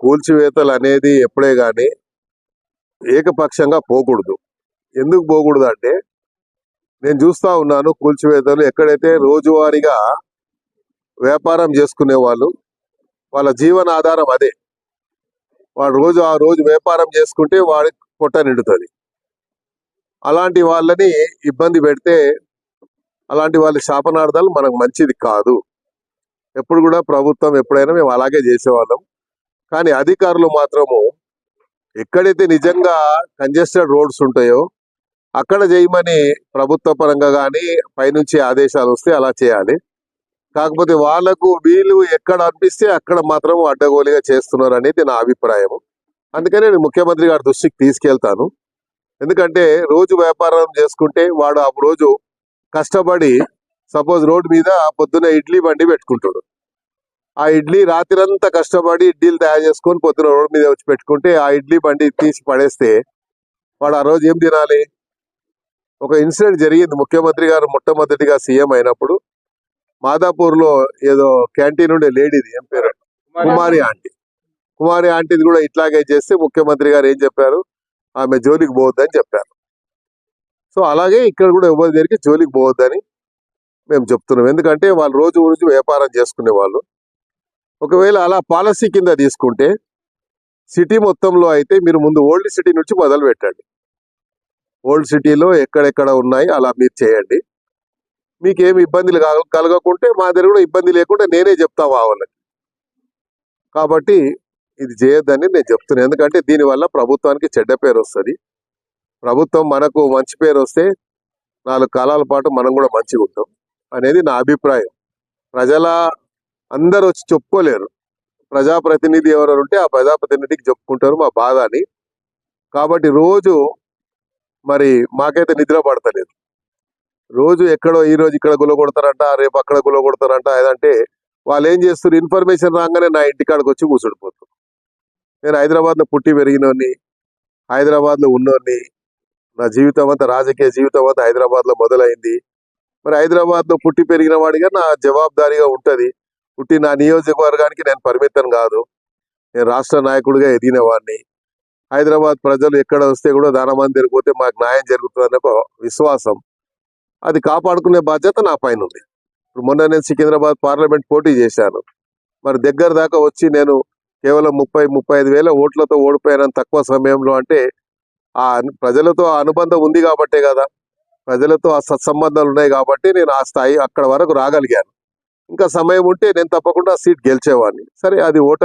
కూల్చివేతలు అనేది ఎప్పుడే గాని ఏకపక్షంగా పోకూడదు. ఎందుకు పోకూడదు అంటే, నేను చూస్తా ఉన్నాను కూల్చివేతలు ఎక్కడైతే రోజువారీగా వ్యాపారం చేసుకునే వాళ్ళు, వాళ్ళ జీవన ఆధారం అదే. వాడు ఆ రోజు వ్యాపారం చేసుకుంటే వాడికి పొట్ట నిండుతుంది. అలాంటి వాళ్ళని ఇబ్బంది పెడితే, అలాంటి వాళ్ళ శాపనార్థాలు మనకు మంచిది కాదు. ఎప్పుడు కూడా ప్రభుత్వం ఎప్పుడైనా మేము అలాగే చేసేవాళ్ళం. కానీ అధికారులు మాత్రము ఎక్కడైతే నిజంగా కంజెస్టెడ్ రోడ్స్ ఉంటాయో అక్కడ చేయమని ప్రభుత్వ పరంగా కానీ పైనుంచి ఆదేశాలు వస్తే అలా చేయాలి. కాకపోతే వీళ్ళు ఎక్కడ అనిపిస్తే అక్కడ మాత్రం అడ్డగోలుగా చేస్తున్నారు అనేది నా అభిప్రాయం. అందుకనే నేను ముఖ్యమంత్రి గారి దృష్టికి తీసుకెళ్తాను. ఎందుకంటే రోజు వ్యాపారం చేసుకుంటే వాడు ఆ రోజు కష్టపడి, సపోజ్ రోడ్డు మీద పొద్దున ఇడ్లీ బండి పెట్టుకుంటాడు. ఆ ఇడ్లీ రాత్రంతా కష్టపడి ఇడ్లీలు తయారు చేసుకొని పొద్దున రోడ్డు మీద వచ్చి పెట్టుకుంటే ఆ ఇడ్లీ బండి తీసి పడేస్తే వాడు ఆ రోజు ఏం తినాలి? ఒక ఇన్సిడెంట్ జరిగింది. ముఖ్యమంత్రి గారు మొట్టమొదటిగా సీఎం అయినప్పుడు మాదాపూర్ లో ఏదో క్యాంటీన్ ఉండే లేడీది, ఏం పేరు, కుమారి ఆంటీది కూడా ఇట్లాగే చేస్తే ముఖ్యమంత్రి గారు ఏం చెప్పారు? ఆమె జోలికి పోవద్దని చెప్పారు. సో అలాగే ఇక్కడ కూడా ఎవరి దగ్గరికి జోలికి పోవద్దని మేము చెప్తున్నాం. ఎందుకంటే వాళ్ళు రోజు వ్యాపారం చేసుకునే వాళ్ళు. ఒకవేళ అలా పాలసీ కింద తీసుకుంటే సిటీ మొత్తంలో అయితే మీరు ముందు ఓల్డ్ సిటీ నుంచి మొదలు పెట్టండి. ఓల్డ్ సిటీలో ఎక్కడెక్కడ ఉన్నాయి అలా మీరు చేయండి. మీకు ఏమి ఇబ్బందులు కలగకుంటే మా దగ్గర కూడా ఇబ్బంది లేకుండా నేనే చెప్తా వాళ్ళకి. కాబట్టి ఇది చేయొద్దని నేను చెప్తున్నాను. ఎందుకంటే దీనివల్ల ప్రభుత్వానికి చెడ్డ పేరు వస్తుంది. ప్రభుత్వం మనకు మంచి పేరు వస్తే 4 కాలాల పాటు మనం కూడా మంచిగా ఉంటాం అనేది నా అభిప్రాయం. అందరూ వచ్చి చెప్పుకోలేరు. ప్రజాప్రతినిధి ఎవరు ఉంటే ఆ ప్రజాప్రతినిధికి చెప్పుకుంటారు మా బాధ అని. కాబట్టి రోజు మరి మాకైతే నిద్ర పడతలేదు. రోజు ఎక్కడో ఈ రోజు ఇక్కడ గులగొడతారంట, రేపు అక్కడ గులగొడతారంట. ఏదంటే వాళ్ళు ఏం చేస్తారు, ఇన్ఫర్మేషన్ రాగానే నా ఇంటికాడికి వచ్చి కూర్చుండిపోతారు. నేను హైదరాబాద్లో పుట్టి పెరిగినోని, హైదరాబాద్లో ఉన్నోని, నా జీవితం అంతా రాజకీయ జీవితం అంతా హైదరాబాద్లో మొదలైంది. మరి హైదరాబాద్లో పుట్టి పెరిగిన వాడిగా నా జవాబుదారీగా ఉంటుంది. పుట్టి నా నియోజకవర్గానికి నేను పరిమితం కాదు. నేను రాష్ట్ర నాయకుడిగా ఎదిగిన వాడిని. హైదరాబాద్ ప్రజలు ఎక్కడ వస్తే కూడా దానమంది జరిగిపోతే మాకు న్యాయం జరుగుతుందనే ఒక విశ్వాసం, అది కాపాడుకునే బాధ్యత నా పైన ఉంది. ఇప్పుడు మొన్న నేను సికింద్రాబాద్ పార్లమెంట్ పోటీ చేశాను. మరి దగ్గర దాకా వచ్చి నేను కేవలం 30-35 వేల ఓట్లతో ఓడిపోయాను తక్కువ సమయంలో. అంటే ఆ ప్రజలతో ఆ అనుబంధం ఉంది కాబట్టే కదా, ప్రజలతో ఆ సత్సంబంధాలు ఉన్నాయి కాబట్టి నేను ఆ స్థాయి అక్కడ వరకు రాగలిగాను. ఇంకా సమయం ఉంటే నేను తప్పకుండా సీట్ గెలిచేవాడిని. సరే, అది ఓటర్